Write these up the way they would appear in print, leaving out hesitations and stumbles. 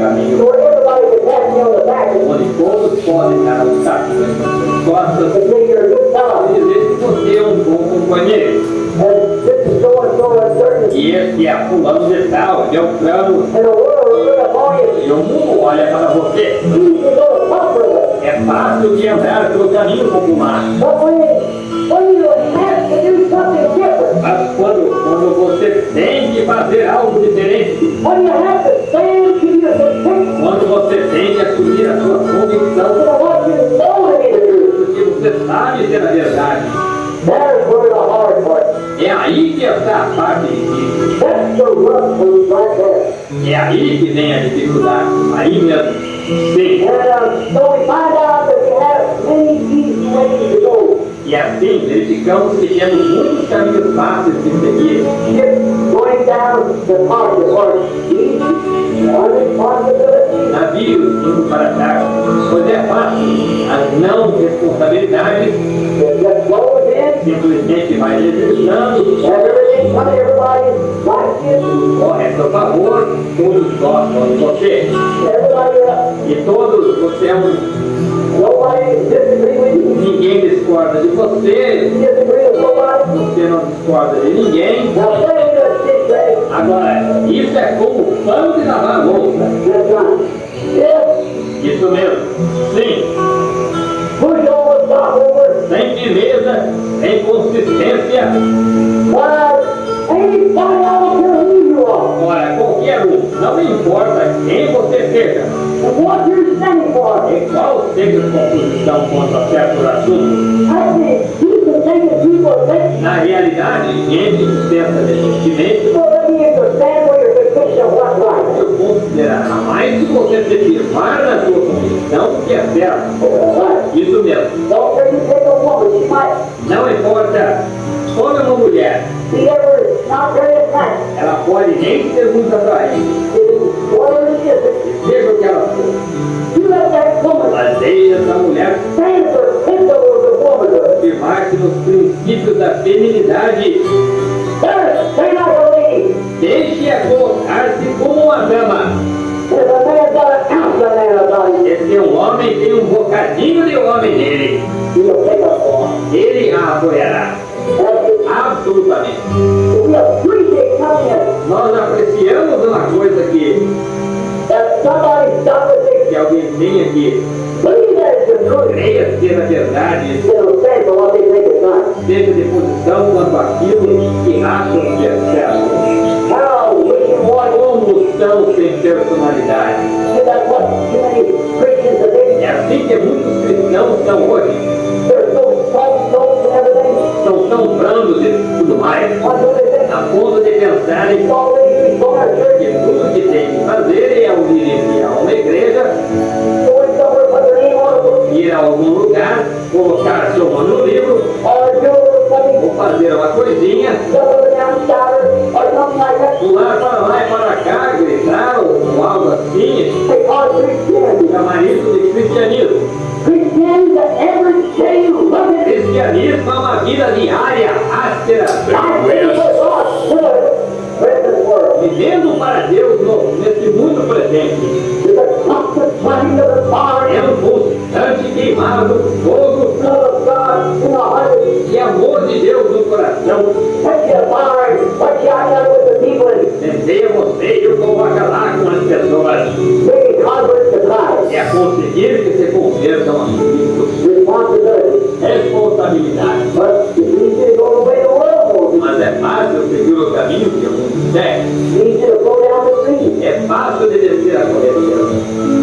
caminho, where everybody can pat me on the back and onde todos podem dar um tapinha nas costas say you're a good e fellow. dizer que você é um bom companheiro. And this is so and so and certain. E esse é fulano de tal, é o plano, And the world will look upon you. e o mundo olha para você. Easy to go to comfort with. É fácil de andar pelo caminho popular. But when you have to do something different, Mas quando você tem que fazer algo diferente, when you have to stand to your conviction, quando você tem que assumir a sua convicção, you know what you know to be the truth, porque você sabe ser a verdade, there's where the hard part. é aí que está a parte difícil. That's the rough place right there. É aí que vem a dificuldade. Aí mesmo. Sim. And so we find out that we have many easy ways to go. E assim verificamos que temos muitos caminhos fáceis de seguir. Ships going down the market or easy, unresponsibility. Navios indo para cá, pois é fácil. As não responsabilidades It just flows in. simplesmente vai deslizando, Everything coming, everybody likes you. corre a seu favor, todos gostam de você. Everybody, E todos, você é um. nobody disagree with you. Ninguém discorda de você, Disagree with nobody. você não discorda de ninguém. Now say this, say, Agora, isso é como o pano de lavar a louça. that's right. Yes, Isso mesmo. Sim, push over, stop over. sem firmeza, sem consistência. But anybody out there who you are, Ora, qualquer um, não importa quem você seja, and what you're standing for, em qual seja a sua posição quanto a certos assuntos, actually, you can take it people think, na realidade, gente que pensa decentemente, so let me understand where your conviction was right. eu considerará mais se você se firmar na sua convicção que é certo. Right. Isso mesmo. Don't take you take a woman, she might Não importa como é uma mulher, be ever not very attractive. ela pode nem ser muito atraente, Whatever she is, seja o que ela for. you let that woman Mas deixa essa mulher stand the principles of womanhood. firmar-se nos princípios da feminilidade. Stand like a lady. Deixe-a colocar-se como uma dama. If a man's got an ounce of man about him, Esse homem tem um bocadinho de homem nele. he'll take a fall. Ele a apoiará. Absolutamente. We appreciate coming in. Nós apreciamos uma coisa That somebody stop and think, que alguém tem aqui. believe that it's the truth. Creia ser a verdade, They'll stand for what they think is right. seja de posição quanto àquilo que acham que é certo. How wishy-washy. Como são sem personalidade. That's what too many Christians today, É assim que muitos cristãos são hoje. they're so soft-nosed and everything. São tão brandos e tudo mais, What do they think? a ponto de pensarem It's already before our church. que tudo que tem que fazer é unir-se a uma igreja, Go in somewhere, put their name on a book, ir a algum lugar, colocar seu nome no livro, or do a little something, ou fazer uma coisinha, jump up and down, shout, or something like that. pular para lá e para cá, gritar ou algo assim, They call it Christianity. chamar isso de cristianismo. Christianity is an everyday rugged Cristianismo é uma vida diária, áspera, life tranquila, for God to the present world. vivendo para Deus nesse mundo presente. It's a constant flame of the fire É um constante queimar do fogo and love of God in the heart. e amor de Deus no coração. Take the fire, what you got with the people and Senteia você e eu coloca lá com as pessoas. bring converts to Christ. É conseguir que se convertam a Cristo. Responsibility. Responsabilidade. But it's easy to go the way the world goes. Mas é fácil seguir o caminho que o mundo segue. It's easy to go down the street. É fácil de descer a correria.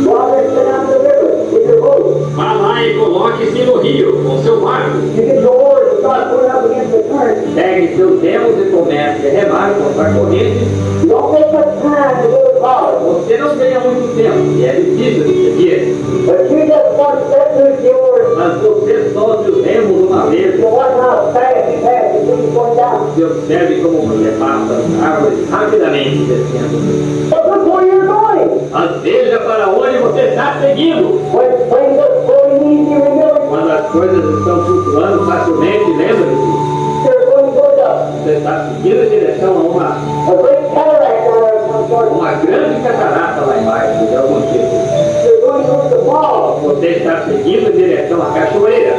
Go out there and sit down the river with your boat. Vá lá e coloque-se no rio com seu barco. You get your oars and start pulling up against the current. Pegue seus remos e comece a remar contra a corrente. Don't take much time to go to college. Você não ganha muito tempo e é difícil de seguir. But you just want to step through yours. Mas você solte os remos uma vez. You watch how fast you pass and things going down. Você observe como você passa as árvores rapidamente descendo. But look where you're going. Mas veja para onde você está seguindo. When things are flowing easy, remember, Quando as coisas estão flutuando facilmente, lembre-se, you're going towards você está seguindo em direção a a great cataract or some sort. uma grande catarata lá embaixo, de algum você está seguindo em direção à cachoeira.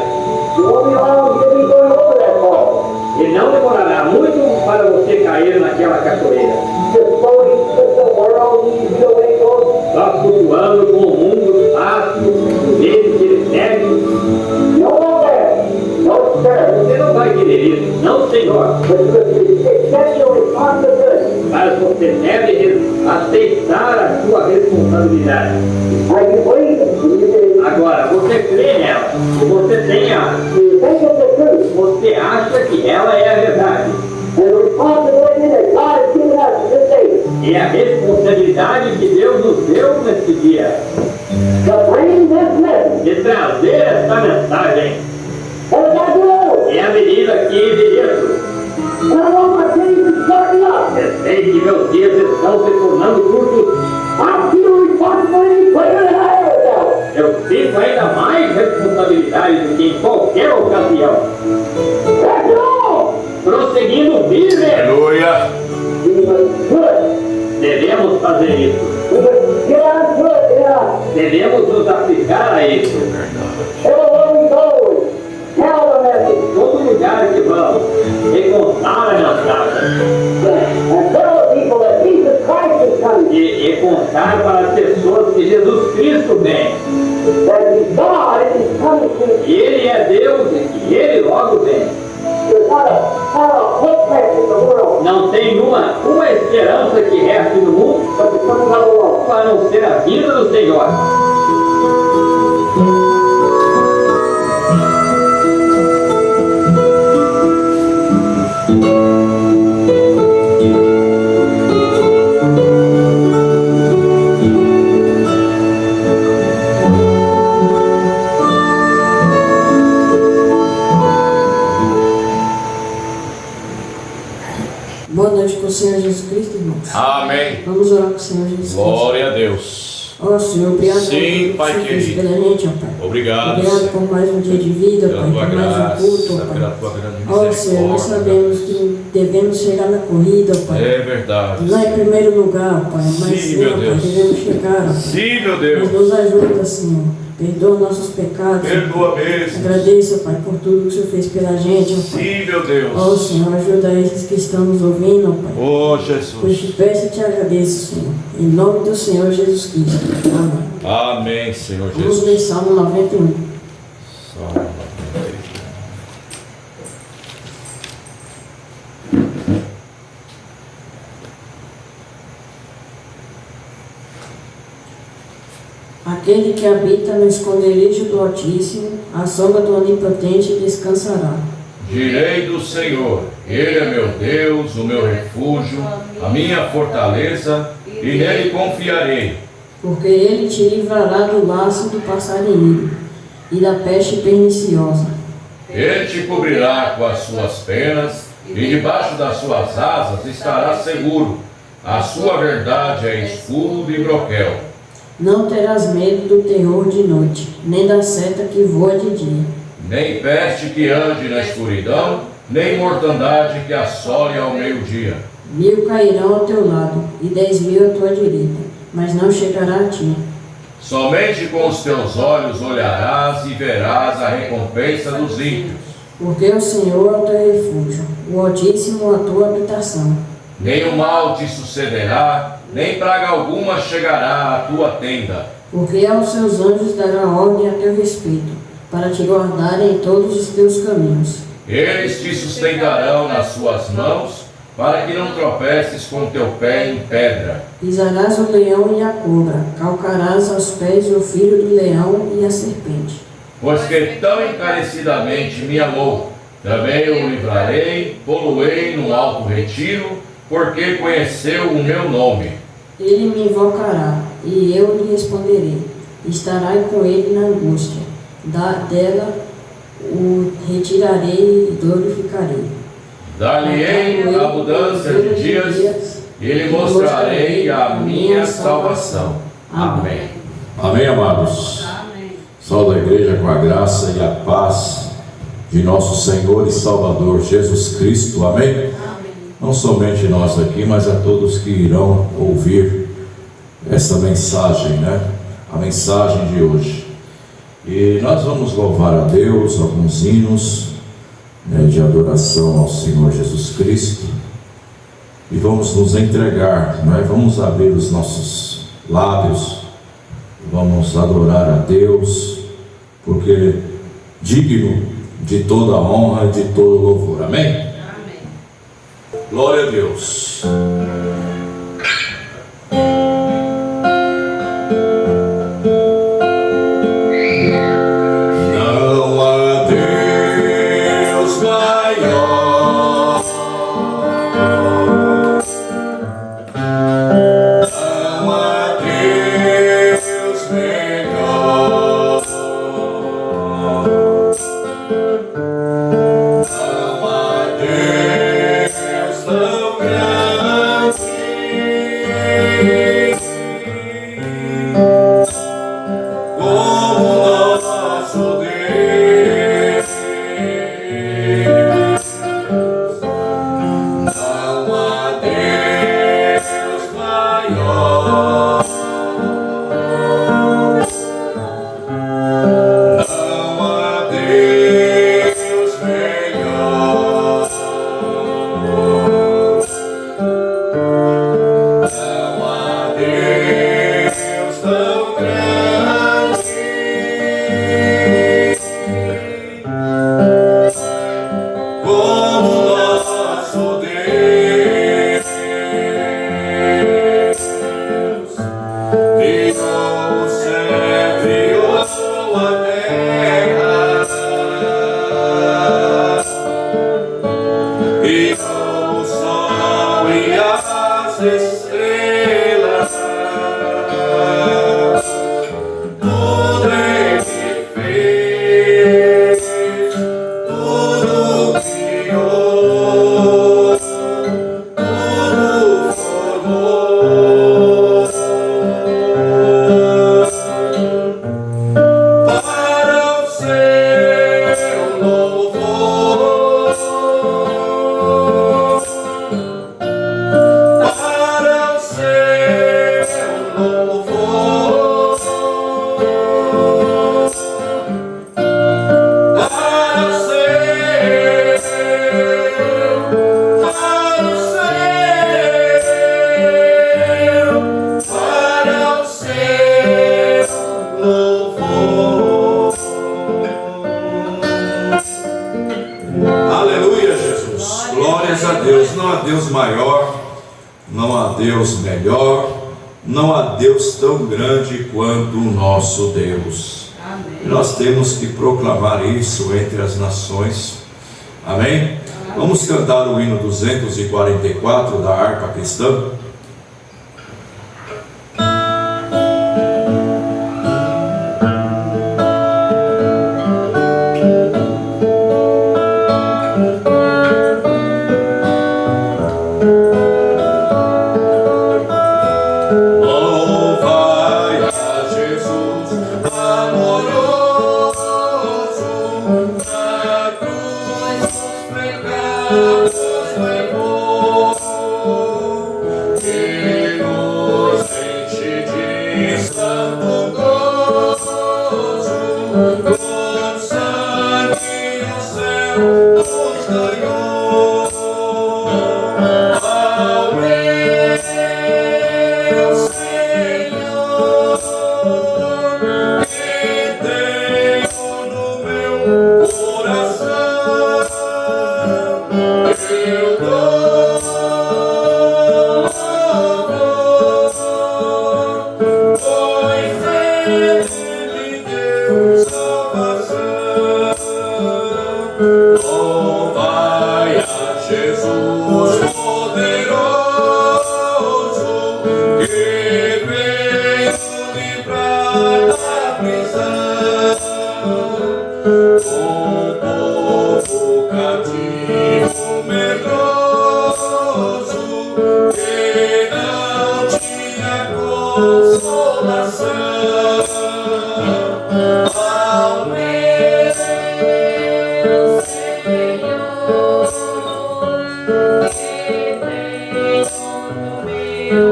You won't be long to be going over that fall. E não demorará muito para você cair naquela cachoeira. Just floating with the world, you know where it goes. Só flutuando com o mundo fácil, do jeito que ele segue. You don't want that. No, sir. Você não vai querer isso, não, Senhor. But accept your responsibility. Mas você deve aceitar a sua responsabilidade. Are you believing? Agora, você crê nela, e você tem a. You think it's the truth. Você acha que ela é a verdade. And the responsibility that God has given us this day. E a responsabilidade que Deus nos deu nesse dia To bring this message. de trazer essa mensagem And I do. é a medida que envelheço. And I want my days to shorten up. Eu sei que meus dias estão se tornando curtos. I feel responsibility greater than I ever felt. Eu sinto ainda mais responsabilidade do que em qualquer ocasião. That's all. Prosseguindo firme, Aleluia. We must do it. devemos fazer isso. We must get on to it. Yeah. Devemos nos aplicar a isso. Everywhere we go, tell the message. Todo lugar que vamos, e contar a mensagem. And tell the people that Jesus Christ is coming. E contar para as pessoas que Jesus Cristo vem. That God is coming to. Que Ele é Deus e que Ele logo vem. There's not a hope left in the world, Não tem uma esperança que reste no mundo but the coming of the Lord. a não ser a vinda do Senhor. Boa noite com o Senhor Jesus Cristo, irmãos. Amém. Vamos orar com o Senhor Jesus Cristo. Glória a Deus. Ó Senhor, obrigado Sim, Pai por querido. pela gente, ó Pai. Obrigado, Obrigado Senhor, por mais um dia de vida, pela Pai, tua por mais um graça, culto, ó pela Pai. tua grande Ó Senhor, nós sabemos que devemos chegar na corrida, ó Pai. É verdade. Não em primeiro lugar, ó Pai, mas Sim, sim, meu ó Pai, Deus. devemos chegar, ó Pai. Sim, meu Mas Deus. nos ajuda, Senhor. Perdoa nossos pecados. Perdoa mesmo. Agradeço, ó Pai, por tudo que o Senhor fez pela gente, ó Pai. Sim, meu Deus. Ó Senhor, ajuda esses que estão nos ouvindo, ó Pai. Oh, Pois Jesus. te peço e te agradeço, Senhor. Em nome do Senhor Jesus Cristo. Amém. Amém, Senhor Vamos Jesus. ler Salmo 91. Salmo 91. Aquele que habita no esconderijo do Altíssimo, à sombra do Onipotente descansará. Direi do Senhor, Ele é meu Deus, o meu refúgio, a minha fortaleza, e nele confiarei. Porque ele te livrará do laço do passarinheiro e da peste perniciosa. Ele te cobrirá com as suas penas, e debaixo das suas asas estarás seguro. A sua verdade é escudo e broquel. Não terás medo do terror de noite, nem da seta que voa de dia, Nem peste que ande na escuridão, nem mortandade que assole ao meio-dia. 1000 cairão ao teu lado e 10.000 à tua direita, mas não chegará a ti. Somente com os teus olhos olharás e verás a recompensa dos ímpios. Porque o Senhor é o teu refúgio, o Altíssimo a tua habitação. Nenhum mal te sucederá, nem praga alguma chegará à tua tenda. Porque aos seus anjos dará ordem a teu respeito, para te guardarem em todos os teus caminhos. Eles te sustentarão nas suas mãos, para que não tropeces com teu pé em pedra. Pisarás o leão e a cobra, calcarás aos pés o filho do leão e a serpente. Pois que tão encarecidamente me amou, também o livrarei, poluei no alto retiro, porque conheceu o meu nome. Ele me invocará, e eu lhe responderei. Estarei com ele na angústia. Dela o retirarei e glorificarei. Dar-lhe-ei a mudança de dias, e lhe mostrarei a minha salvação. Amém. Amém, amados? Salve a igreja com a graça e a paz de nosso Senhor e Salvador Jesus Cristo. Amém? Não somente nós aqui, mas a todos que irão ouvir essa mensagem, né? A mensagem de hoje. E nós vamos louvar a Deus, alguns hinos, né, de adoração ao Senhor Jesus Cristo, e vamos nos entregar, né? Vamos abrir os nossos lábios, vamos adorar a Deus, porque Ele é digno de toda honra e de todo louvor. Amém? Amém. Glória a Deus. Não há Deus maior, não há Deus melhor, não há Deus tão grande como nosso Deus. Não há Deus maior, não há Deus melhor, não há Deus tão grande como nosso Deus. Criou o céu, criou a terra, criou o sol e as estrelas. Tudo Ele fez, tudo criou, tudo formou. Para o seu louvor, para o seu louvor, para o seu, para o seu louvor. Aleluia, Jesus. Glórias a Deus. Não há Deus maior, não há Deus melhor, não há Deus tão grande quanto o nosso Deus. E nós temos que proclamar isso entre as nações. Amém? Vamos cantar o hino 244 da harpa cristã. Louvai a Jesus amoroso, na cruz os pecados levou, que nos enche de santo gozo, com sangue o céu nos ganhou. Ao meu Senhor, que tenho no meu coração, eu dou louvor, pois Ele me deu salvação. Louvai a Jesus poderoso, que veio livrar da prisão. O povo cativo medroso, que não tinha consolação. Ao meu Senhor, que veio no meu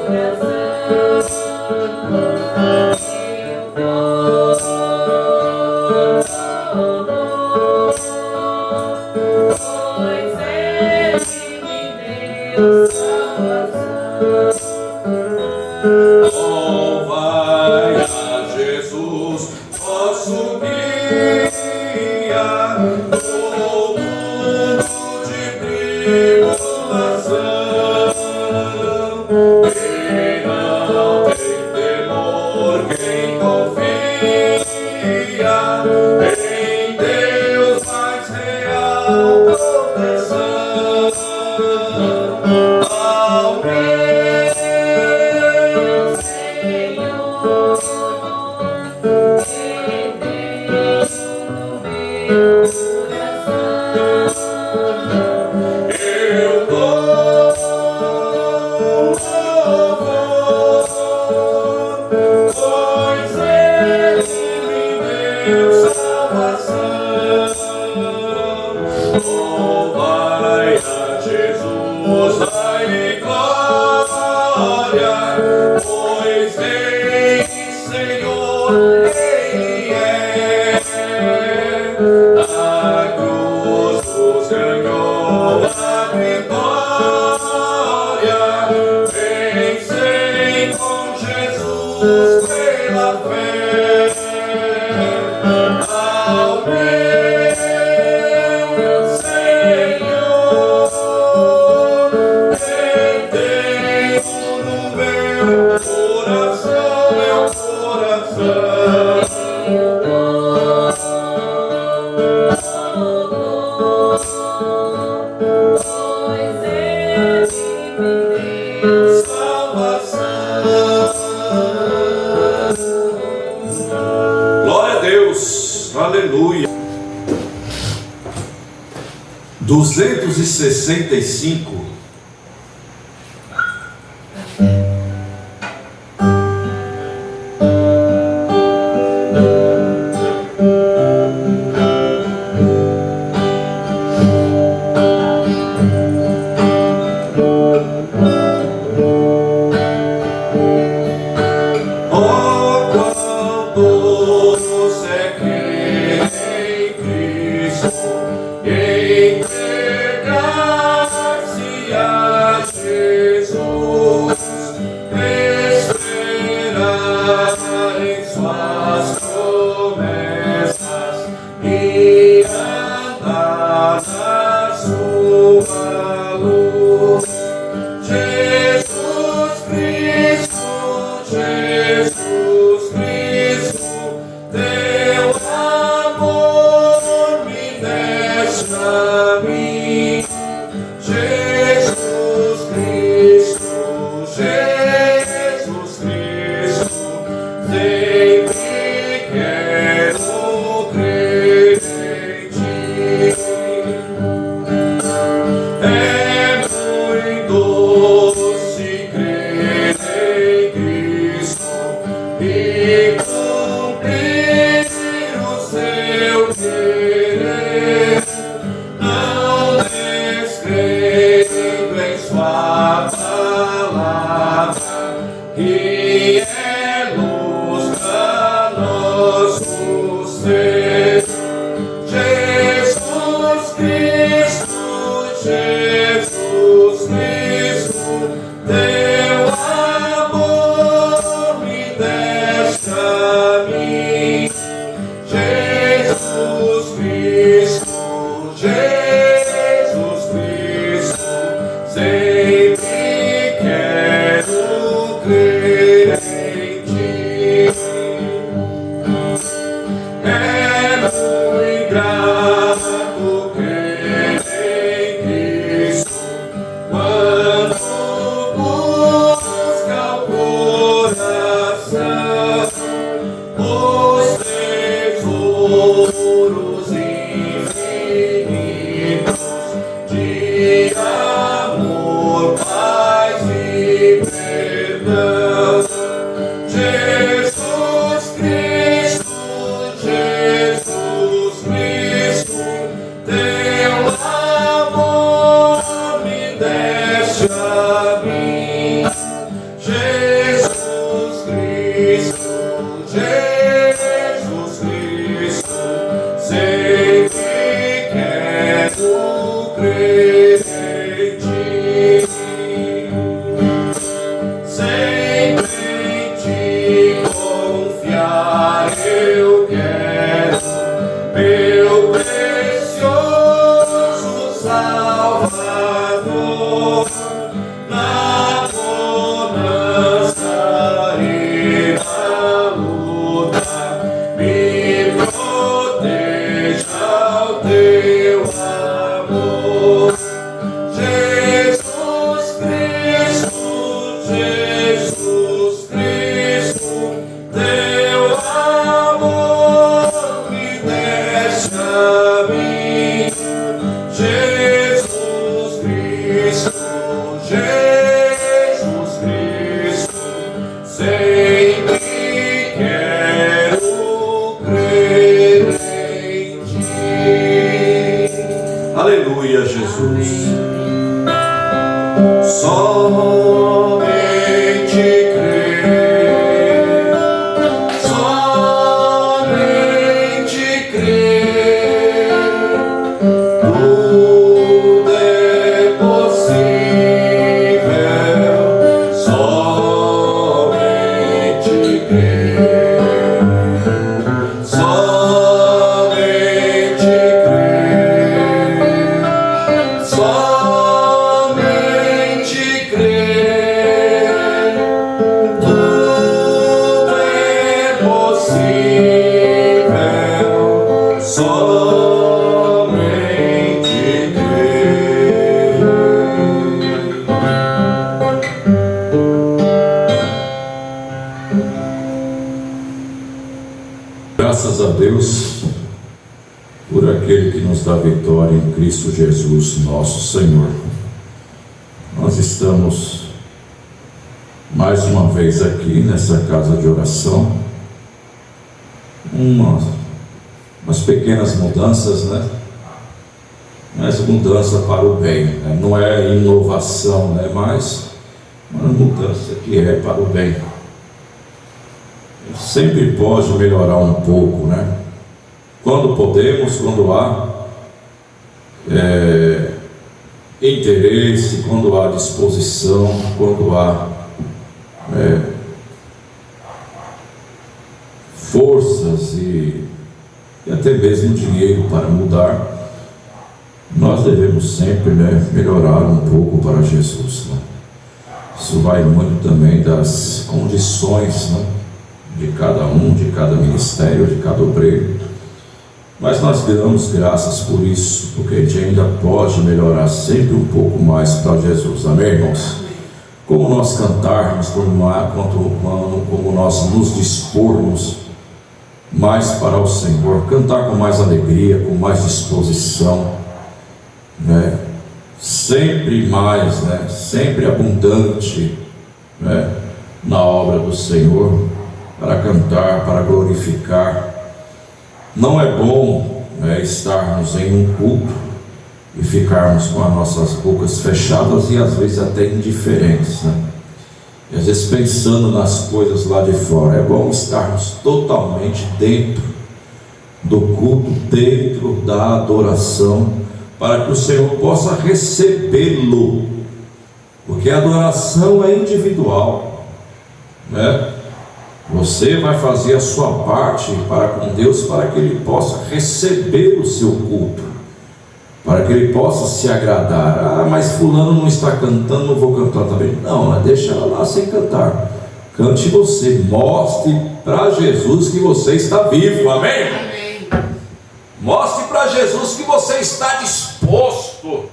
coração, eu dou Glória a Deus, aleluia. 265. impossível, somente Deus. Graças a Deus por aquele que nos dá vitória em Cristo Jesus, nosso Senhor. Nós estamos mais uma vez aqui nessa casa de oração, umas pequenas mudanças, né? Mas mudança para o bem, né? Não é inovação, né? Mas uma mudança que é para o bem. Sempre pode melhorar um pouco, né? Quando podemos, quando há interesse, quando há disposição, quando há forças e até mesmo dinheiro para mudar, nós devemos sempre, né, melhorar um pouco para Jesus, né? Isso vai muito também das condições, né, de cada um, de cada ministério, de cada obreiro. Mas nós damos graças por isso, porque a gente ainda pode melhorar sempre um pouco mais para Jesus. Amém, irmãos? Como nós cantarmos, como nós nos dispormos mais para o Senhor, cantar com mais alegria, com mais disposição, né? Sempre mais, né? Sempre abundante, né? Na obra do Senhor, para cantar, para glorificar. Não é bom, né, estarmos em um culto e ficarmos com as nossas bocas fechadas e às vezes até indiferentes, né? E às vezes pensando nas coisas lá de fora. É bom estarmos totalmente dentro do culto, dentro da adoração, para que o Senhor possa recebê-lo, porque a adoração é individual, né? Você vai fazer a sua parte para com Deus, para que Ele possa receber o seu culto, para que Ele possa se agradar. Ah, mas fulano não está cantando, não vou cantar também. Não, mas deixa ela lá sem cantar. Cante você, mostre para Jesus que você está vivo, amém? Amém. Mostre para Jesus que você está disposto.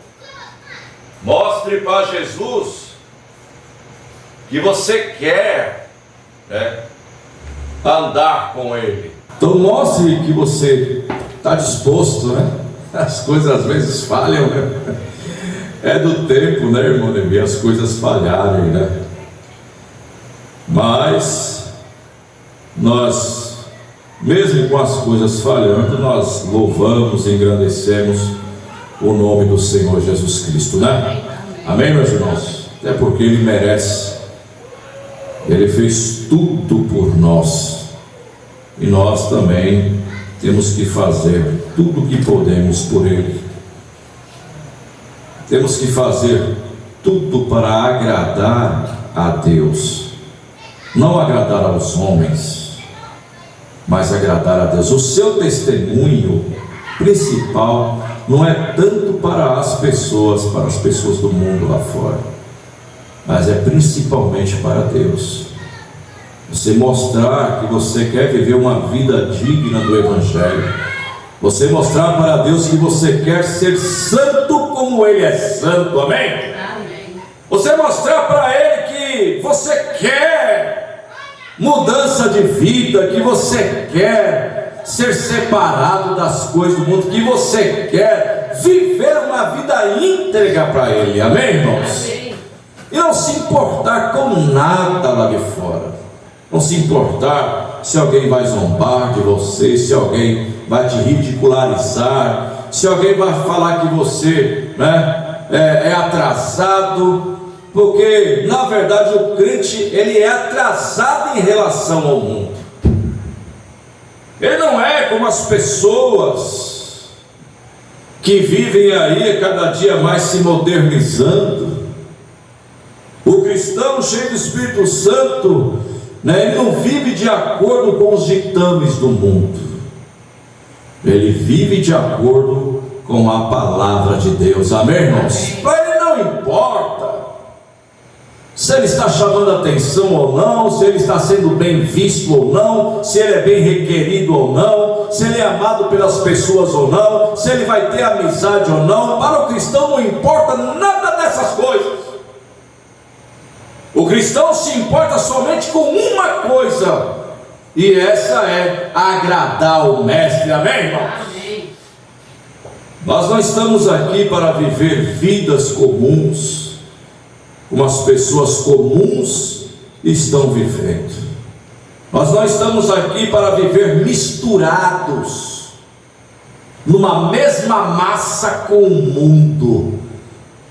Mostre para Jesus que você quer, né, andar com Ele. Então mostre que você está disposto, né? As coisas às vezes falham, né? É do tempo, né, irmão Levi? As coisas falharem, né? Mas nós, mesmo com as coisas falhando, nós louvamos e engrandecemos o nome do Senhor Jesus Cristo, né? Amém, meus irmãos? Até porque Ele merece. Ele fez tudo por nós, e nós também temos que fazer tudo o que podemos por Ele. Temos que fazer tudo para agradar a Deus, não agradar aos homens, mas agradar a Deus. O seu testemunho principal não é tanto para as pessoas do mundo lá fora, mas é principalmente para Deus. Você mostrar que você quer viver uma vida digna do Evangelho, você mostrar para Deus que você quer ser santo como Ele é santo, amém? Amém. Você mostrar para Ele que você quer mudança de vida, que você quer ser separado das coisas do mundo, que você quer viver uma vida íntegra para Ele, amém, irmãos? Amém. E não se importar com nada lá de fora, não se importar se alguém vai zombar de você, se alguém vai te ridicularizar, se alguém vai falar que você, né, é atrasado, porque na verdade o crente, ele é atrasado em relação ao mundo. Ele não é como as pessoas que vivem aí cada dia mais se modernizando. O cristão cheio do Espírito Santo, né, ele não vive de acordo com os ditames do mundo, ele vive de acordo com a palavra de Deus, amém, irmãos? Para ele não importa se ele está chamando atenção ou não, se ele está sendo bem visto ou não, se ele é bem requerido ou não, se ele é amado pelas pessoas ou não, se ele vai ter amizade ou não. Para o cristão não importa nada dessas coisas. O cristão se importa somente com uma coisa, e essa é agradar o mestre. Amém, irmãos? Amém. Nós não estamos aqui para viver vidas comuns, como as pessoas comuns estão vivendo. Nós não estamos aqui para viver misturados numa mesma massa com o mundo.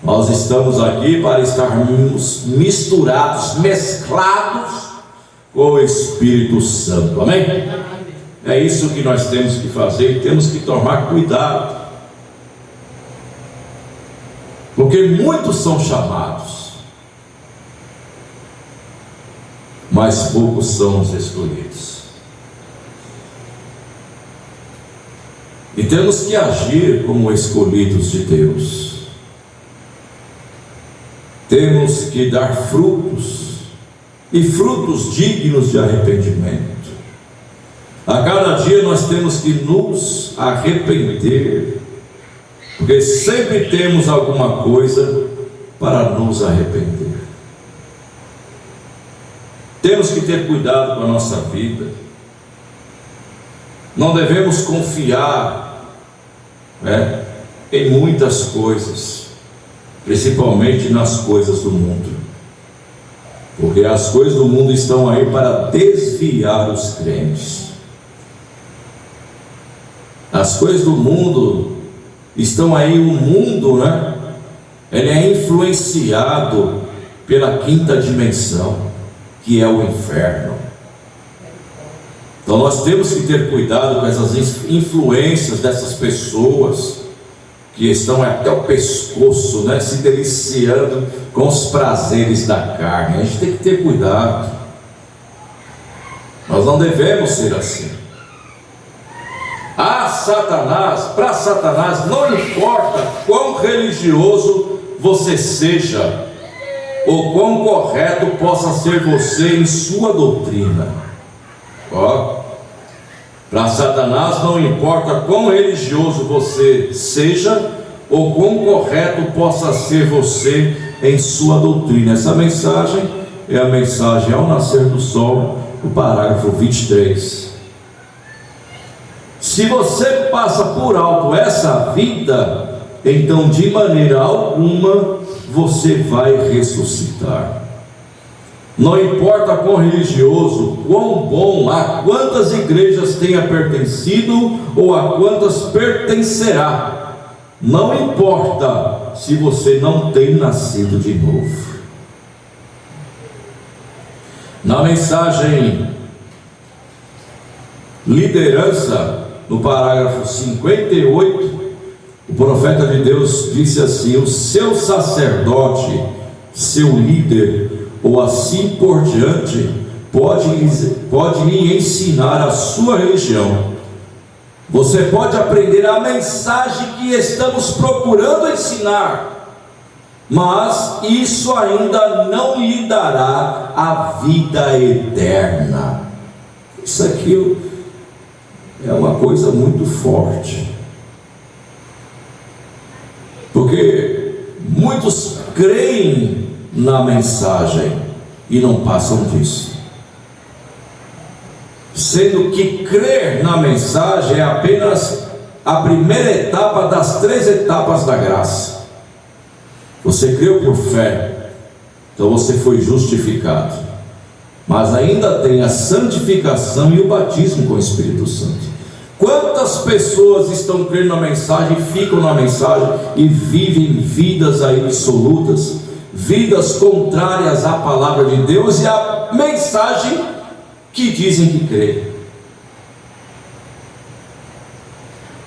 Nós estamos aqui para estarmos misturados, mesclados com o Espírito Santo. Amém? É isso que nós temos que fazer e temos que tomar cuidado, porque muitos são chamados, mas poucos são os escolhidos. E temos que agir como escolhidos de Deus. Temos que dar frutos, e frutos dignos de arrependimento. A cada dia nós temos que nos arrepender, porque sempre temos alguma coisa para nos arrepender. Temos que ter cuidado com a nossa vida. Não devemos confiar em muitas coisas, principalmente nas coisas do mundo, porque as coisas do mundo estão aí para desviar os crentes. As coisas do mundo estão aí, o mundo, ele é influenciado pela quinta dimensão, que é o inferno. Então nós temos que ter cuidado com essas influências dessas pessoas que estão até o pescoço, se deliciando com os prazeres da carne. A gente tem que ter cuidado. Nós não devemos ser assim. Para Satanás não importa quão religioso você seja, ou quão correto possa ser você em sua doutrina. Para Satanás não importa quão religioso você seja, ou quão correto possa ser você em sua doutrina. Essa mensagem é a mensagem ao nascer do sol, o parágrafo 23. Se você passa por alto essa vida, então de maneira alguma você vai ressuscitar. Não importa quão religioso, quão bom, a quantas igrejas tenha pertencido ou a quantas pertencerá, não importa se você não tem nascido de novo. Na mensagem liderança, no parágrafo 58, o profeta de Deus disse assim: o seu sacerdote, seu líder, ou assim por diante, pode lhe ensinar a sua religião. Você pode aprender a mensagem que estamos procurando ensinar, mas isso ainda não lhe dará a vida eterna. Isso aqui é uma coisa muito forte, porque muitos creem na mensagem e não passam disso, sendo que crer na mensagem é apenas a primeira etapa das 3 etapas da graça. Você creu por fé, então você foi justificado, mas ainda tem a santificação e o batismo com o Espírito Santo. Quantas pessoas estão crendo na mensagem, ficam na mensagem e vivem vidas aí dissolutas, vidas contrárias à palavra de Deus e à mensagem que dizem que crê.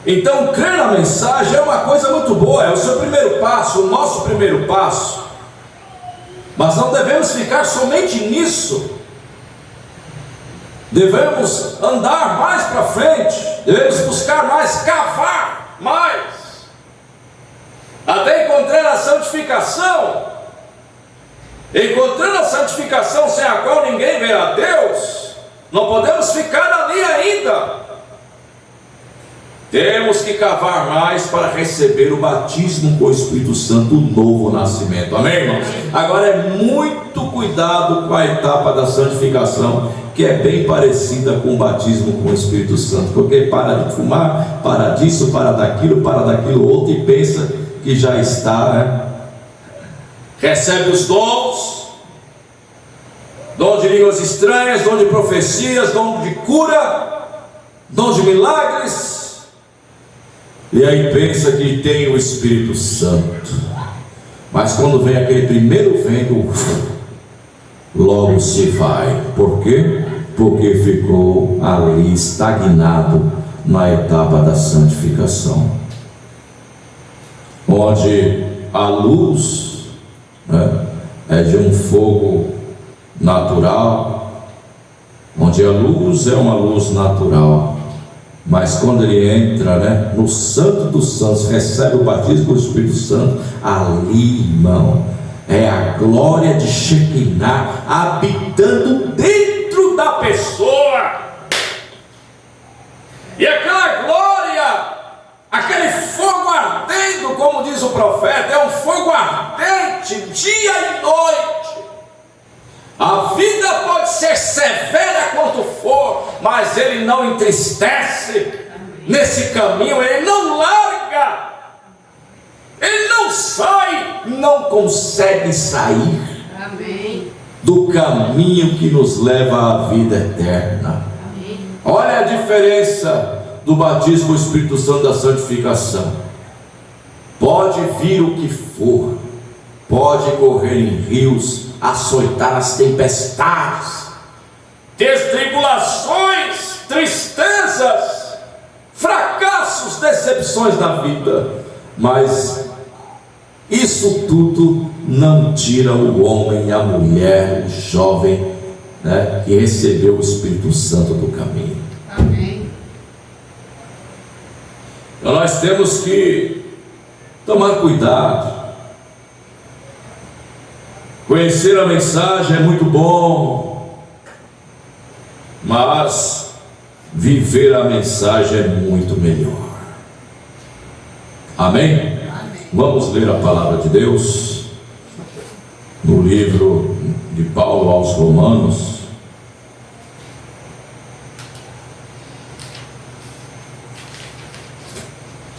Então, crer na mensagem é uma coisa muito boa, é o seu primeiro passo, o nosso primeiro passo, mas não devemos ficar somente nisso. Devemos andar mais para frente, devemos buscar mais, cavar mais, até encontrar a santificação. encontrando a santificação sem a qual ninguém vê a Deus, não podemos ficar ali ainda. Temos que cavar mais para receber o batismo com o Espírito Santo, o novo nascimento. Amém, irmão? Agora é muito cuidado com a etapa da santificação, que é bem parecida com o batismo com o Espírito Santo, porque para de fumar, para disso, para daquilo outro, e pensa que já está, né? Recebe os dons, dom de línguas estranhas, dom de profecias, dom de cura, dom de milagres, e aí pensa que tem o Espírito Santo, mas quando vem aquele primeiro vento, logo se vai. Por quê? Porque ficou ali estagnado na etapa da santificação, onde a luz, né, é de um fogo natural, onde a luz é uma luz natural, mas quando ele entra, né, no Santo dos Santos, recebe o batismo do Espírito Santo, ali, irmão, é a glória de Shekinah habitando dentro da pessoa, e aquela glória, aquele fogo ardendo, como diz o profeta, é um fogo ardente, dia e noite. A vida pode ser severa quanto for, mas ele não entristece nesse caminho, ele não larga, ele não sai, não consegue sair do caminho que nos leva à vida eterna. Olha a diferença do batismo com o Espírito Santo, da santificação. Pode vir o que for, pode correr em rios, açoitar as tempestades, ter tribulações, tristezas, fracassos, decepções na vida, mas isso tudo não tira o homem e a mulher, o jovem, né, que recebeu o Espírito Santo do caminho. Amém. Então nós temos que tomar cuidado. Conhecer a mensagem é muito bom, mas viver a mensagem é muito melhor. Amém? Amém. Vamos ler a palavra de Deus no livro de Paulo aos Romanos,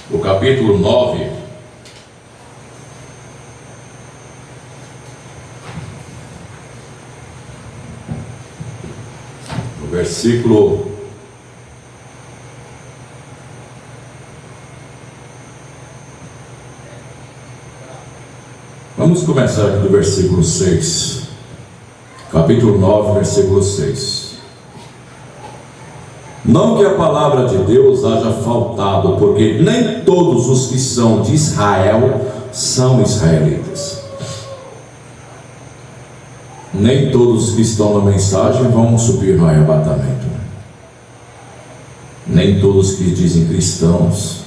o capítulo 9. Versículo vamos começar aqui do versículo 6, capítulo 9, versículo 6. Não que a palavra de Deus haja faltado, porque nem todos os que são de Israel são israelitas. Nem todos que estão na mensagem vão subir no arrebatamento. Nem todos que dizem cristãos,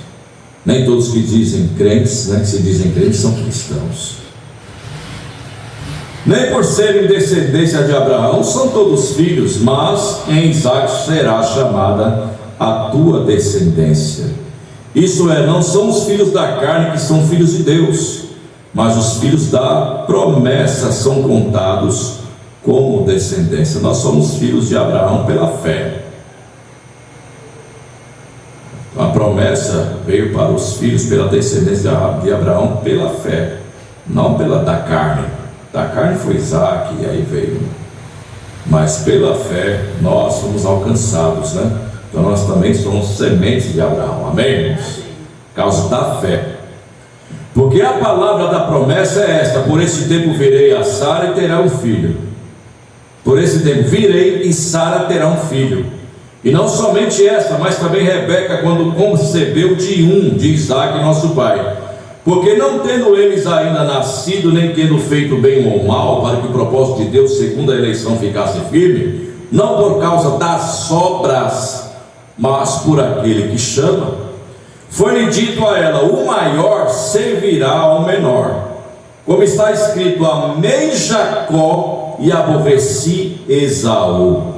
nem todos que dizem crentes, né, que se dizem crentes, são cristãos. Nem por serem descendência de Abraão são todos filhos, mas em Isaque será chamada a tua descendência. Isso é, não são os filhos da carne que são filhos de Deus, mas os filhos da promessa são contados como descendência. Nós somos filhos de Abraão pela fé. A promessa veio para os filhos pela descendência de Abraão pela fé, não pela da carne. Da carne foi Isaque, e aí veio. Mas pela fé nós somos alcançados, né? Então nós também somos sementes de Abraão. Amém? Por causa da fé. Porque a palavra da promessa é esta: por esse tempo virei a Sara e terá um filho. Por esse tempo virei e Sara terá um filho. E não somente esta, mas também Rebeca, quando concebeu de Isaque nosso pai. Porque não tendo eles ainda nascido, nem tendo feito bem ou mal, para que o propósito de Deus segundo a eleição ficasse firme, não por causa das obras, mas por aquele que chama, foi-lhe dito a ela: o maior servirá ao menor. Como está escrito: amei Jacó e aborreci Esaú.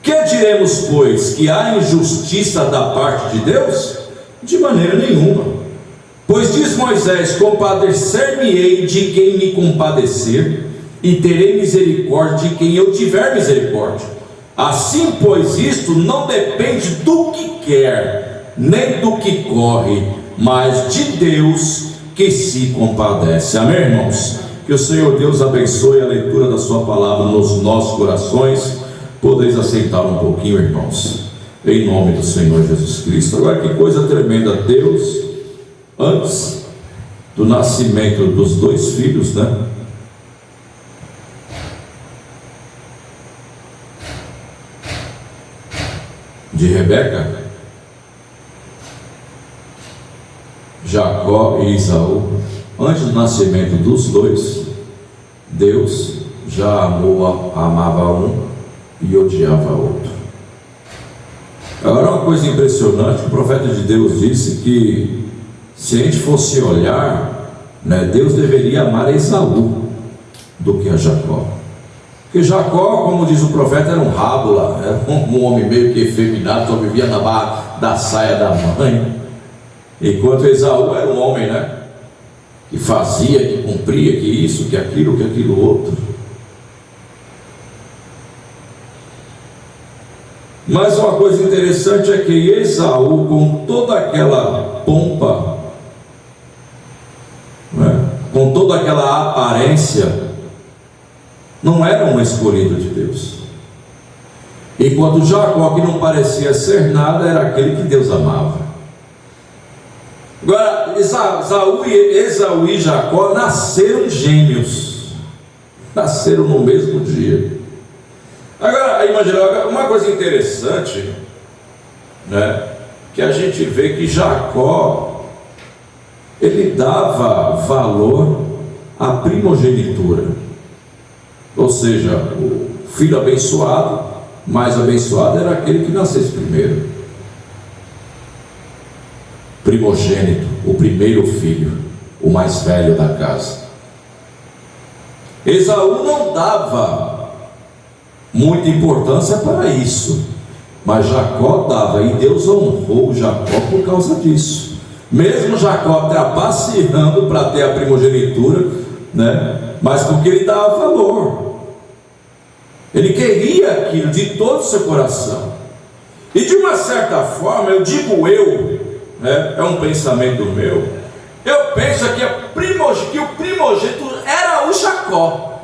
Que diremos, pois? Que há injustiça da parte de Deus? De maneira nenhuma. Pois diz Moisés: compadecer-me-ei de quem me compadecer, e terei misericórdia de quem eu tiver misericórdia. Assim, pois, isto não depende do que quer, nem do que corre, mas de Deus que se compadece. Amém, irmãos? Que o Senhor Deus abençoe a leitura da sua palavra nos nossos corações. Podeis aceitar um pouquinho, irmãos, em nome do Senhor Jesus Cristo. Agora, que coisa tremenda. Deus, antes do nascimento dos dois filhos, né, de Rebeca, Jacó e Esaú, antes do nascimento dos dois, Deus já amava um e odiava outro. Agora, uma coisa impressionante: o profeta de Deus disse que se a gente fosse olhar, né, Deus deveria amar Esaú do que a Jacó. Porque Jacó, como diz o profeta, era um rábula, era um homem meio que efeminado, só vivia na barra da saia da mãe. Enquanto Esaú era um homem, né, que fazia, que cumpria, que isso, que aquilo outro. Mas uma coisa interessante é que Esaú, com toda aquela pompa, né, com toda aquela aparência, não era um escolhido de Deus. Enquanto Jacó, que não parecia ser nada, era aquele que Deus amava. Agora, Esaú e Jacó nasceram gêmeos, nasceram no mesmo dia. Agora, imagina, uma coisa interessante, né, que a gente vê que Jacó, ele dava valor à primogenitura. Ou seja, o filho abençoado, mais abençoado era aquele que nascesse primeiro. Primogênito, o primeiro filho, o mais velho da casa. Esaú não dava muita importância para isso, mas Jacó dava, e Deus honrou Jacó por causa disso. Mesmo Jacó trapaceando para ter a primogenitura, né, mas porque ele dava valor. Ele queria aquilo de todo o seu coração. E de uma certa forma, eu digo né, é um pensamento meu, eu penso que o primogênito era o Jacó,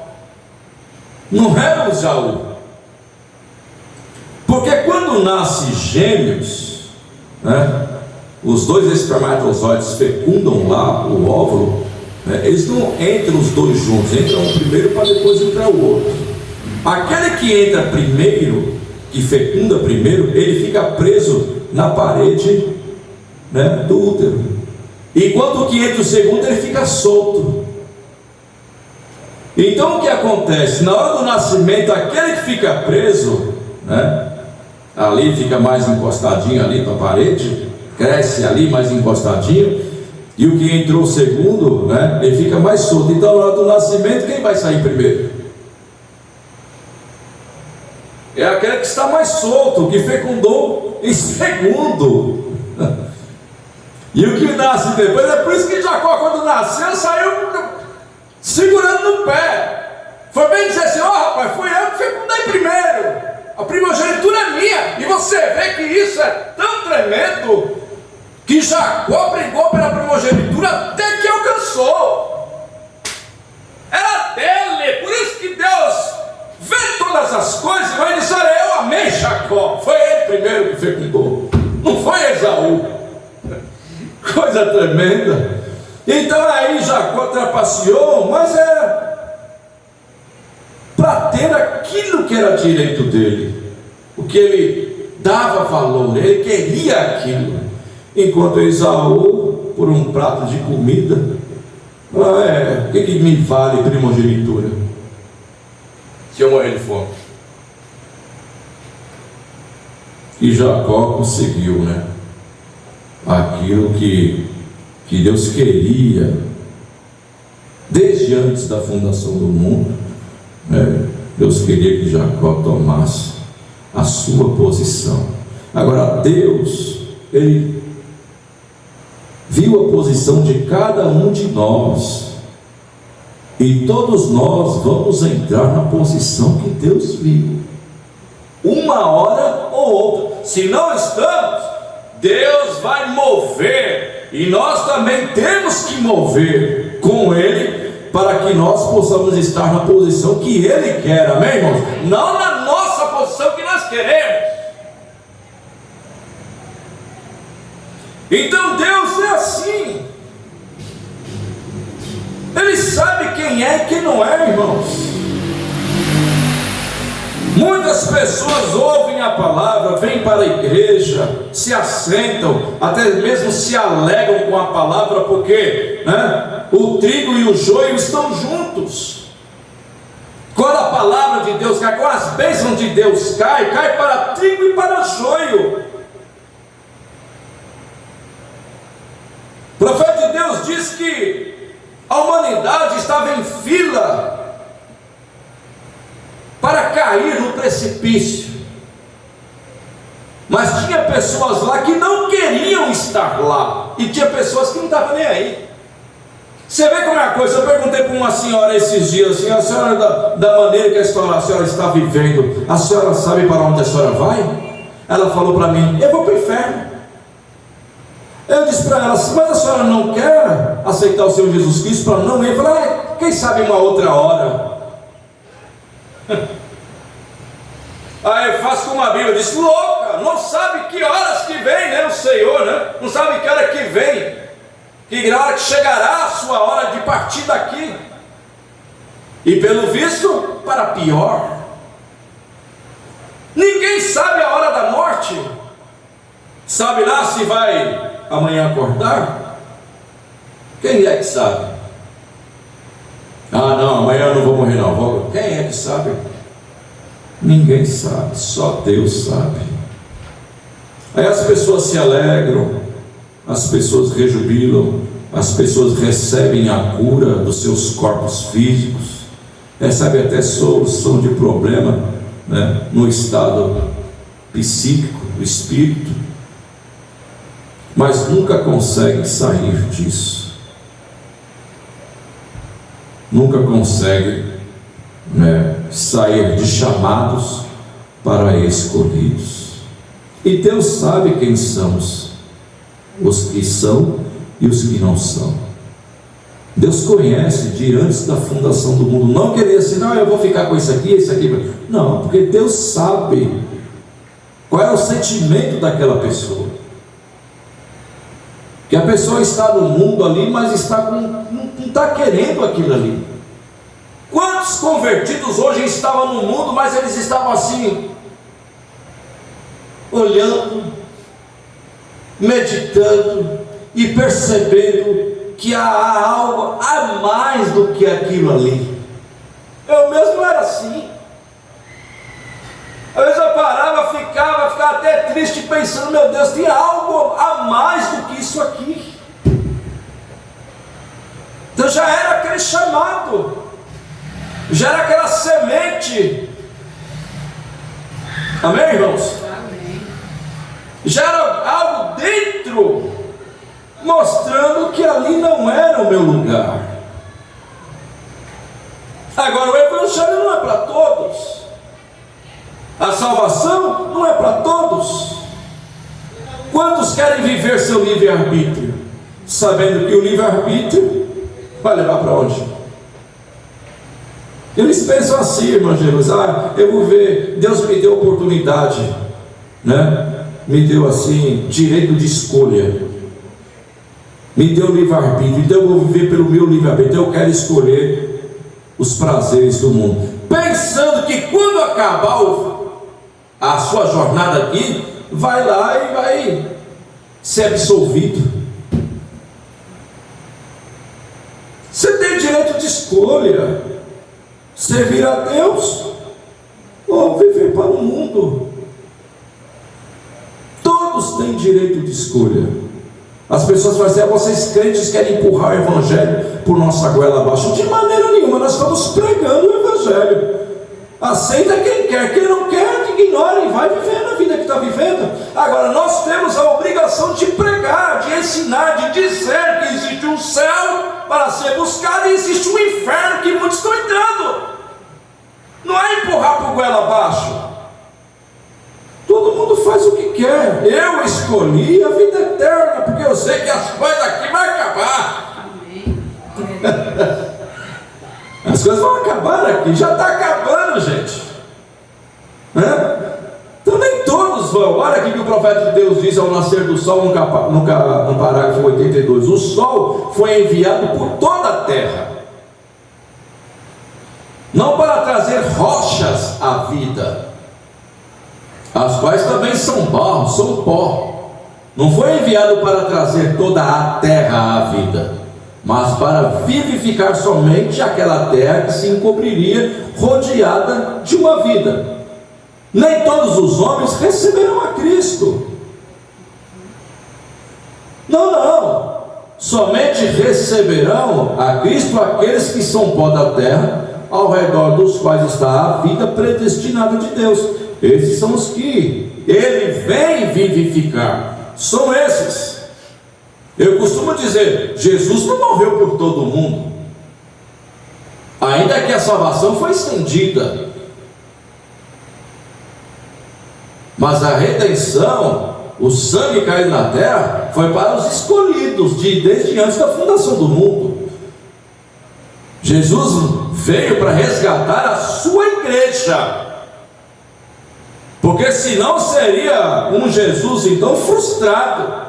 não era o Esaú. Porque quando nascem gêmeos, né, os dois espermatozoides fecundam lá o óvulo, né, eles não entram os dois juntos, entram um primeiro para depois entrar o outro. Aquele que entra primeiro, que fecunda primeiro, ele fica preso na parede, né, do útero. Enquanto o que entra o segundo, ele fica solto. Então o que acontece? Na hora do nascimento, aquele que fica preso, né, ali fica mais encostadinho ali para a parede, cresce ali mais encostadinho, e o que entrou o segundo, né, ele fica mais solto. Então na hora do nascimento, quem vai sair primeiro? É aquele que está mais solto, que fecundou em segundo. E o que nasce depois, é por isso que Jacó, quando nasceu, saiu segurando no pé. Foi bem dizer assim: ó, rapaz, fui eu que fecundei primeiro, a primogenitura é minha. E você vê que isso é tão tremendo, que Jacó brigou pela primogenitura até que alcançou. Era dele. Por isso que Deus vê todas as coisas, vai dizer: olha, eu amei Jacó, foi ele primeiro que fecundou, não foi Esaú. Coisa tremenda. Então aí Jacó trapaceou, mas para ter aquilo que era direito dele, o que ele dava valor, ele queria aquilo. Enquanto Esaú, por um prato de comida, o que me vale primogenitura se eu morrer de fome? E Jacó conseguiu, né, aquilo que Deus queria Desde antes da fundação do mundo, Deus queria que Jacó tomasse a sua posição. Agora, Deus, Ele viu a posição de cada um de nós, e todos nós vamos entrar na posição que Deus viu, uma hora ou outra. Se não estamos, Deus vai mover, e nós também temos que mover com Ele, para que nós possamos estar na posição que Ele quer, amém, irmãos? Não na nossa posição que nós queremos. Então Deus é assim, Ele sabe quem é e quem não é, irmãos. Muitas pessoas ouvem a palavra, vêm para a igreja, se assentam, até mesmo se alegram com a palavra, porque o trigo e o joio estão juntos. Quando a palavra de Deus cai, quando as bênçãos de Deus cai para trigo e para joio. O profeta de Deus diz que a humanidade estava em fila para cair no precipício, mas tinha pessoas lá que não queriam estar lá, e tinha pessoas que não estavam nem aí. Você vê como é a coisa. Eu perguntei para uma senhora esses dias assim: a senhora, da maneira que a senhora está vivendo, a senhora sabe para onde a senhora vai? Ela falou para mim: eu vou para o inferno. Eu disse para ela assim: mas a senhora não quer aceitar o Senhor Jesus Cristo para não ir? Eu falei: quem sabe uma outra hora. Aí eu faço como a Bíblia diz: louca, não sabe que horas que vem, né, o Senhor, né? Não sabe que hora que vem, que hora que chegará a sua hora de partir daqui. E pelo visto, para pior. Ninguém sabe a hora da morte. Sabe lá se vai amanhã acordar? Quem é que sabe? Ah, não, amanhã eu não vou morrer não. Quem é que sabe? Ninguém sabe, só Deus sabe. Aí as pessoas se alegram, as pessoas rejubilam, as pessoas recebem a cura dos seus corpos físicos, recebem até solução de problema, né, no estado psíquico, do espírito, mas nunca conseguem sair disso. Nunca conseguem, sair de chamados para escolhidos. E Deus sabe quem somos, os que são e os que não são. Deus conhece de antes da fundação do mundo. Não querer assim: não, eu vou ficar com isso aqui, isso aqui. Não, porque Deus sabe qual é o sentimento daquela pessoa. Que a pessoa está no mundo ali, mas não está querendo aquilo ali. Quantos convertidos hoje estavam no mundo, mas eles estavam assim, olhando, meditando e percebendo que há algo a mais do que aquilo ali. Eu mesmo era assim. Às vezes eu parava, ficava até triste, pensando: meu Deus, tem algo a mais do que isso aqui. Então já era aquele chamado, já era aquela semente. Amém, irmãos? Amém. Já era algo dentro, mostrando que ali não era o meu lugar. Agora, o evangelho não é para todos. A salvação não é para todos. Quantos querem viver seu livre-arbítrio, sabendo que o livre-arbítrio vai levar para onde? Eles pensam assim, irmão Jesus: eu vou ver, Deus me deu oportunidade, né? Me deu assim, direito de escolha, me deu livre-arbítrio, então eu vou viver pelo meu livre-arbítrio, então eu quero escolher os prazeres do mundo, pensando que quando acabar a sua jornada aqui, vai lá e vai ser absolvido. Você tem direito de escolha: servir a Deus ou viver para o mundo. Todos têm direito de escolha. As pessoas falam assim: vocês crentes querem empurrar o evangelho por nossa goela abaixo. De maneira nenhuma, nós estamos pregando o evangelho. Aceita quem não quer, que ignore e vai vivendo a vida que está vivendo. Agora, nós temos a obrigação de pregar, de ensinar, de dizer que existe um céu para ser buscado e existe um inferno que muitos estão entrando. Não é empurrar por goela abaixo. Todo mundo faz o que quer. Eu escolhi a vida eterna, porque eu sei que as coisas aqui vão acabar. Amém. As coisas vão acabar aqui, já está acabando, gente. Então nem todos vão. Olha aqui que o profeta de Deus diz ao nascer do sol, no parágrafo 82: o sol foi enviado por toda a terra, não para trazer rochas à vida, as quais também são barro, são pó. Não foi enviado para trazer toda a terra à vida, mas para vivificar somente aquela terra que se encobriria, rodeada de uma vida. Nem todos os homens receberão a Cristo. Não. Somente receberão a Cristo aqueles que são pó da terra, ao redor dos quais está a vida predestinada de Deus. Esses são os que Ele vem vivificar. São esses. Eu costumo dizer: Jesus não morreu por todo mundo, ainda que a salvação foi estendida, mas a redenção, o sangue caído na terra, foi para os escolhidos desde antes da fundação do mundo. Jesus veio para resgatar a sua igreja, porque senão seria um Jesus então frustrado.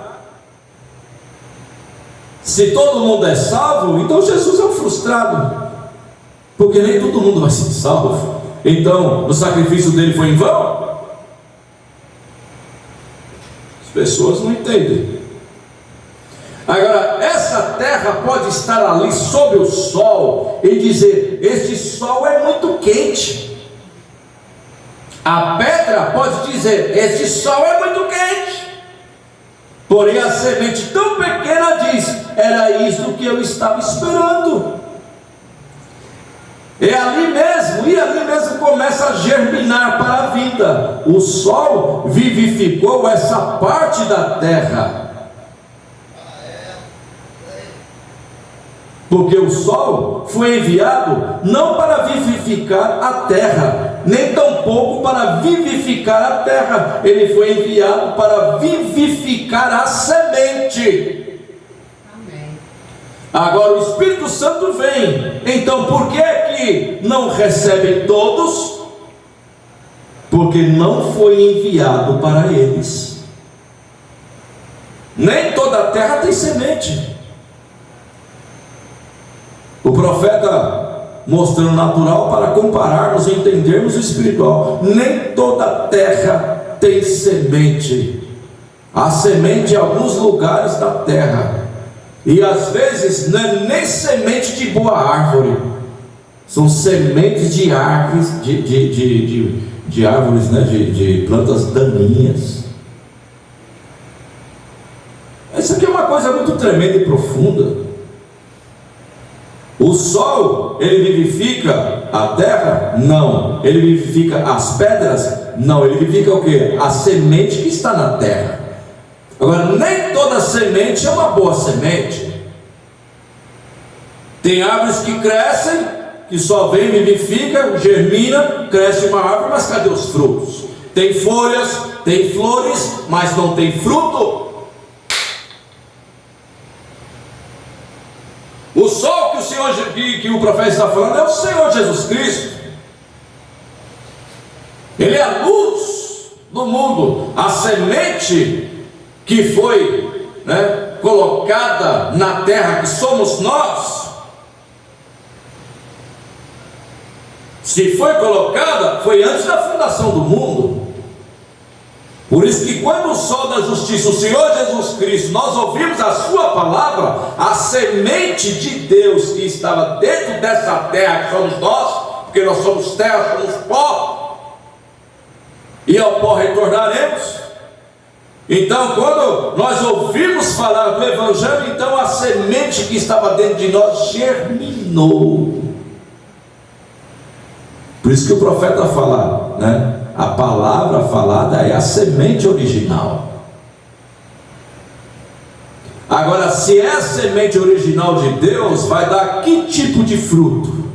Se todo mundo é salvo, então Jesus é um frustrado, porque nem todo mundo vai ser salvo. Então o sacrifício dele foi em vão? As pessoas não entendem. Agora, essa terra pode estar ali sob o sol e dizer: este sol é muito quente. A pedra pode dizer: este sol é muito quente. Porém a semente tão pequena diz: era isso que eu estava esperando. E ali mesmo começa a germinar para a vida. O sol vivificou essa parte da terra, porque o sol foi enviado não para vivificar a terra, nem tampouco para vivificar a terra. Ele foi enviado para vivificar a semente. Agora o Espírito Santo vem. Então por que não recebem todos? Porque não foi enviado para eles. Nem toda a terra tem semente. O profeta mostrando o natural para compararmos e entendermos o espiritual. Nem toda a terra tem semente. Há semente em alguns lugares da terra, e às vezes não é nem semente de boa árvore, são sementes de árvores, de árvores, né? de plantas daninhas. Isso aqui é uma coisa muito tremenda e profunda. O sol, ele vivifica a terra? Não. Ele vivifica as pedras? Não. Ele vivifica o quê? A semente que está na terra. Agora, nem toda semente é uma boa semente. Tem árvores que crescem, que só vem, vivifica, germina, cresce uma árvore, mas cadê os frutos? Tem folhas, tem flores, mas não tem fruto. O sol que o profeta está falando é o Senhor Jesus Cristo. Ele é a luz do mundo. A semente que foi, colocada na terra, que somos nós, se foi colocada, foi antes da fundação do mundo. Por isso que quando o sol da justiça, o Senhor Jesus Cristo, nós ouvimos a sua palavra, a semente de Deus que estava dentro dessa terra, que somos nós, porque nós somos terra, somos pó, e ao pó retornaremos. Então, quando nós ouvimos falar do Evangelho, então a semente que estava dentro de nós germinou. Por isso que o profeta fala, né? A palavra falada é a semente original. Agora, se é a semente original de Deus, vai dar que tipo de fruto?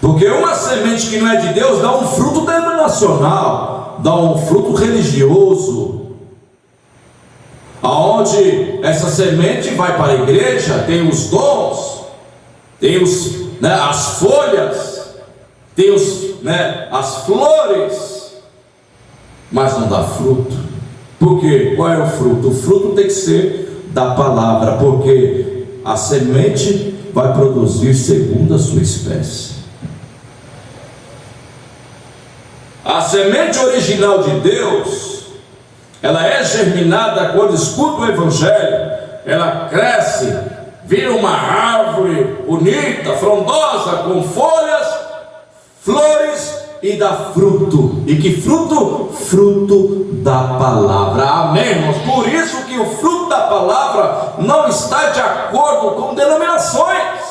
Porque uma semente que não é de Deus dá um fruto denominacional, dá um fruto religioso, aonde essa semente vai para a igreja, tem os dons, tem as folhas, tem as flores, mas não dá fruto. Por quê? Qual é o fruto? O fruto tem que ser da palavra, porque a semente vai produzir segundo a sua espécie. A semente original de Deus, ela é germinada quando escuta o Evangelho, ela cresce, vira uma árvore bonita, frondosa, com folhas, flores e dá fruto. E que fruto? Fruto da palavra. Amém, irmãos? Por isso que o fruto da palavra não está de acordo com denominações,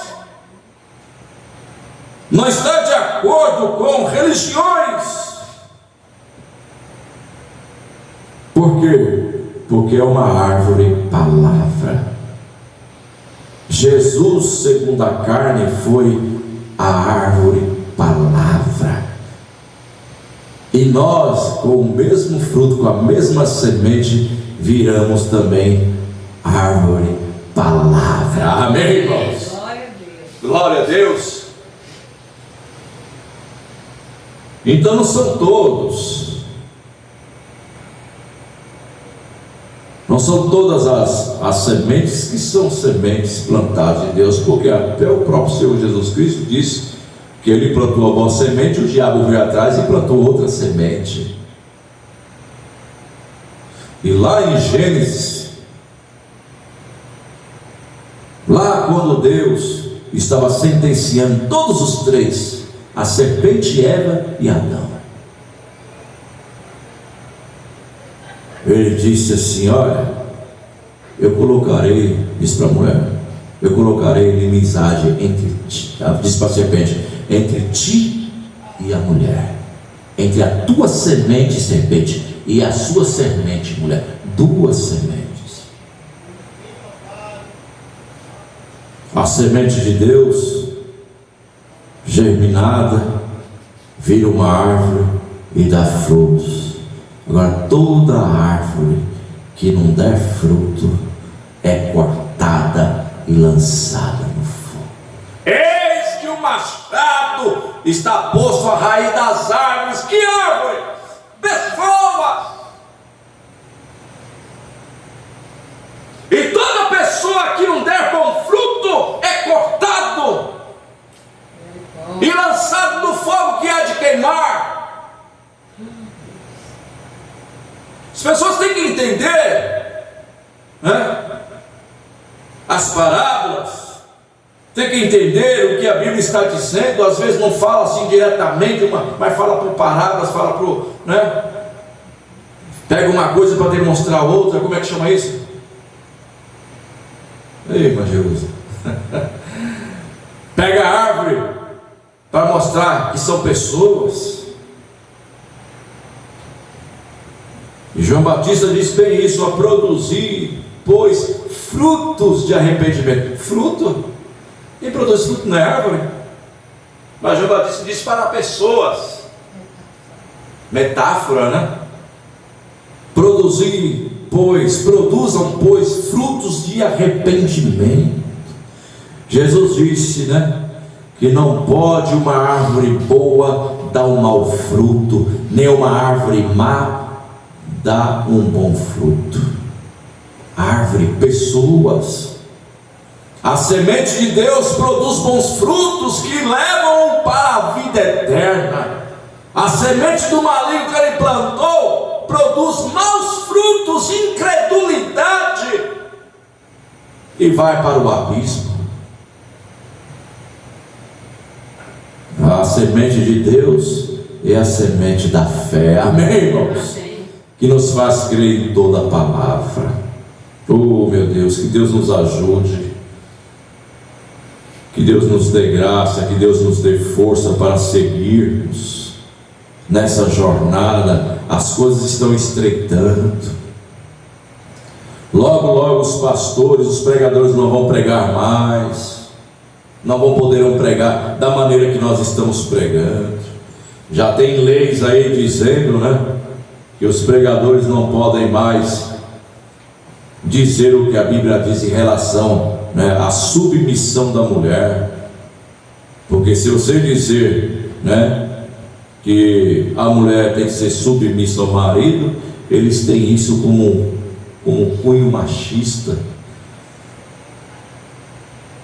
não está de acordo com religiões. Por quê? Porque é uma árvore palavra. Jesus, segundo a carne, foi a árvore palavra. E nós, com o mesmo fruto, com a mesma semente, viramos também árvore palavra. Amém, irmãos? Glória a Deus. Glória a Deus. Então não são todos. Não são todas as sementes que são sementes plantadas de Deus, porque até o próprio Senhor Jesus Cristo disse que Ele plantou a boa semente, o diabo veio atrás e plantou outra semente. E lá em Gênesis, lá quando Deus estava sentenciando todos os três, a serpente, Eva e Adão, Ele disse assim: olha, eu colocarei, disse para a mulher, eu colocarei inimizade entre ti, disse para a serpente, entre ti e a mulher, entre a tua semente, serpente, e a sua semente, mulher, duas sementes. A semente de Deus, germinada, vira uma árvore e dá frutos. Agora, toda árvore que não der fruto é cortada e lançada no fogo. Eis que o machado está posto à raiz das árvores. Que árvore? Pessoas! E toda pessoa que não der bom fruto é cortado e lançado no fogo que há de queimar. As pessoas têm que entender, né? As parábolas, tem que entender o que a Bíblia está dizendo. Às vezes não fala assim diretamente, mas fala por parábolas, fala por, né? Pega uma coisa para demonstrar outra. Como é que chama isso? Ei, irmã Jerusa. Pega a árvore para mostrar que são pessoas. E João Batista diz bem isso: a produzir, pois, frutos de arrependimento. Fruto? Quem produz fruto não é árvore. Mas João Batista diz para pessoas. Metáfora, né? Produzir, pois, produzam, pois, frutos de arrependimento. Jesus disse, né, que não pode uma árvore boa dar um mau fruto, nem uma árvore má dar um bom fruto. Árvore, pessoas. A semente de Deus produz bons frutos que levam para a vida eterna. A semente do maligno que ele plantou produz maus frutos, incredulidade, e vai para o abismo. A semente de Deus é a semente da fé. Amém, irmãos? que nos faz crer em toda a palavra. Oh, meu Deus, que Deus nos ajude, que Deus nos dê graça, que Deus nos dê força para seguirmos nessa jornada. As coisas estão estreitando. Logo, logo os pastores, os pregadores não vão pregar mais, não vão poder pregar da maneira que nós estamos pregando. Já tem leis aí dizendo, né, que os pregadores não podem mais dizer o que a Bíblia diz em relação, né, à submissão da mulher. Porque se você dizer, né, que a mulher tem que ser submissa ao marido, eles têm isso como cunho machista.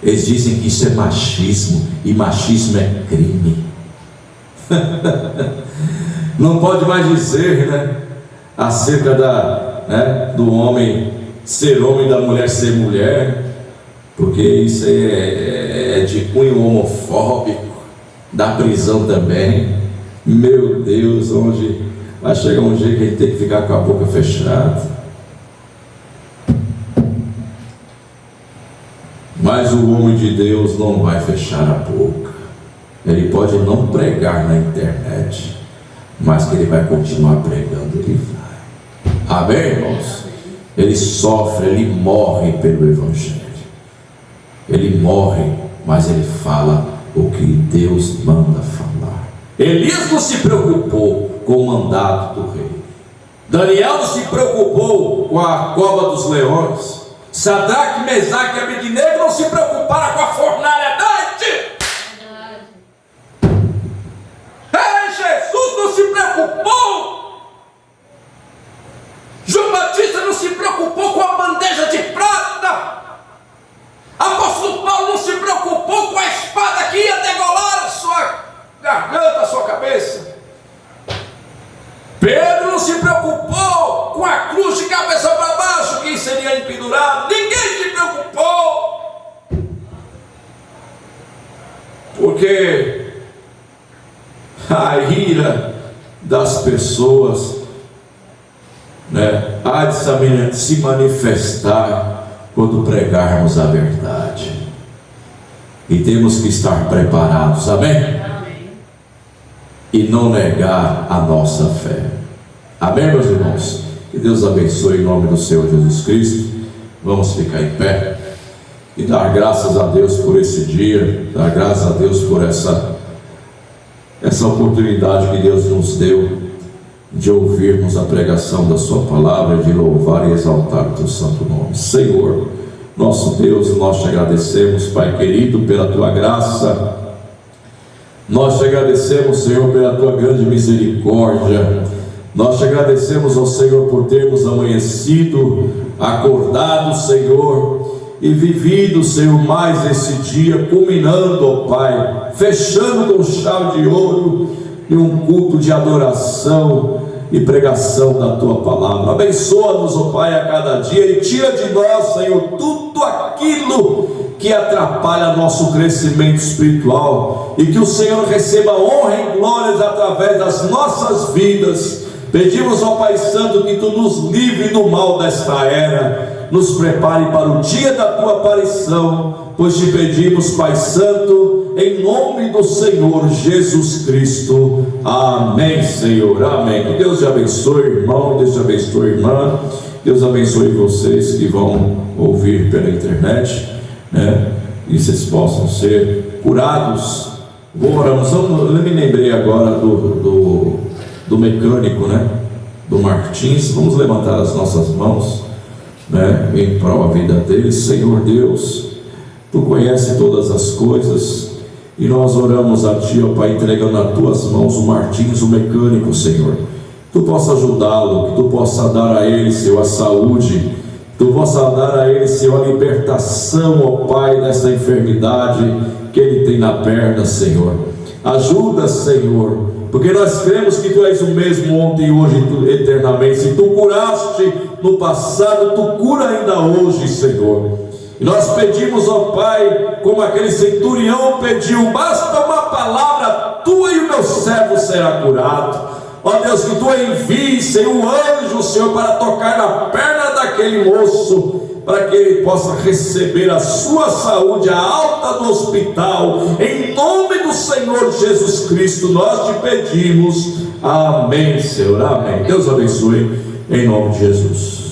Eles dizem que isso é machismo, e machismo é crime. Não pode mais dizer, né, acerca do homem ser homem e da mulher ser mulher, porque isso é de cunho homofóbico, da prisão também. Meu Deus, onde vai chegar um dia que a gente tem que ficar com a boca fechada. Mas o homem de Deus não vai fechar a boca. Ele pode não pregar na internet, mas que ele vai continuar pregando, ele vai. Amém, irmãos? Ele sofre, ele morre pelo Evangelho. Ele morre, mas ele fala o que Deus manda falar. Elias não se preocupou com o mandato do rei. Daniel não se preocupou com a cova dos leões. Sadraque, Mesaque e Abednego não se preocuparam com a fornalha ardente. Jesus não se preocupou. João Batista não se preocupou com a bandeja de prata. Apóstolo Paulo não se preocupou com a espada que ia degolar a sua garganta, a sua cabeça. Pedro não se preocupou com a cruz de cabeça para baixo que seria empendurado. Ninguém se preocupou, porque a ira das pessoas, né, há de se manifestar quando pregarmos a verdade, e temos que estar preparados, amém? E não negar a nossa fé. Amém, meus irmãos? Que Deus abençoe em nome do Senhor Jesus Cristo. Vamos ficar em pé e dar graças a Deus por esse dia, dar graças a Deus por essa oportunidade que Deus nos deu de ouvirmos a pregação da sua palavra, de louvar e exaltar o teu santo nome. Senhor, nosso Deus, nós te agradecemos, Pai querido, pela tua graça. Nós te agradecemos, Senhor, pela tua grande misericórdia. Nós te agradecemos, ó Senhor, por termos amanhecido, acordado, Senhor, e vivido, Senhor, mais esse dia, culminando, ó Pai, fechando com chave de ouro e um culto de adoração e pregação da tua palavra. Abençoa-nos, ó Pai, a cada dia, e tira de nós, Senhor, tudo aquilo que atrapalha nosso crescimento espiritual, e que o Senhor receba honra e glórias através das nossas vidas. Pedimos ao Pai Santo que tu nos livre do mal desta era, nos prepare para o dia da tua aparição, pois te pedimos, Pai Santo, em nome do Senhor Jesus Cristo. Amém, Senhor, amém. Que Deus te abençoe, irmão, Deus te abençoe, irmã. Deus abençoe vocês que vão ouvir pela internet, né? E vocês possam ser curados. Oramos. Eu me lembrei agora do mecânico, né? Do Martins. Vamos levantar as nossas mãos, né? Em prol da vida dele. Senhor Deus, tu conheces todas as coisas, e nós oramos a ti, ó Pai, entregando nas tuas mãos o Martins, o mecânico, Senhor. Tu possa ajudá-lo, que tu possa dar a ele, Senhor, a saúde, tu possa dar a ele, Senhor, a libertação, ó Pai, dessa enfermidade que ele tem na perna, Senhor. Ajuda, Senhor, porque nós cremos que tu és o mesmo ontem, hoje e eternamente. Se tu curaste no passado, tu cura ainda hoje, Senhor. E nós pedimos, ó Pai, como aquele centurião pediu: basta uma palavra tua e o meu servo será curado. Ó Deus, que tu envies, Senhor, um anjo, Senhor, para tocar na perna daquele moço, para que ele possa receber a sua saúde, a alta do hospital, em nome do Senhor Jesus Cristo, nós te pedimos. Amém, Senhor, amém. Deus abençoe, em nome de Jesus.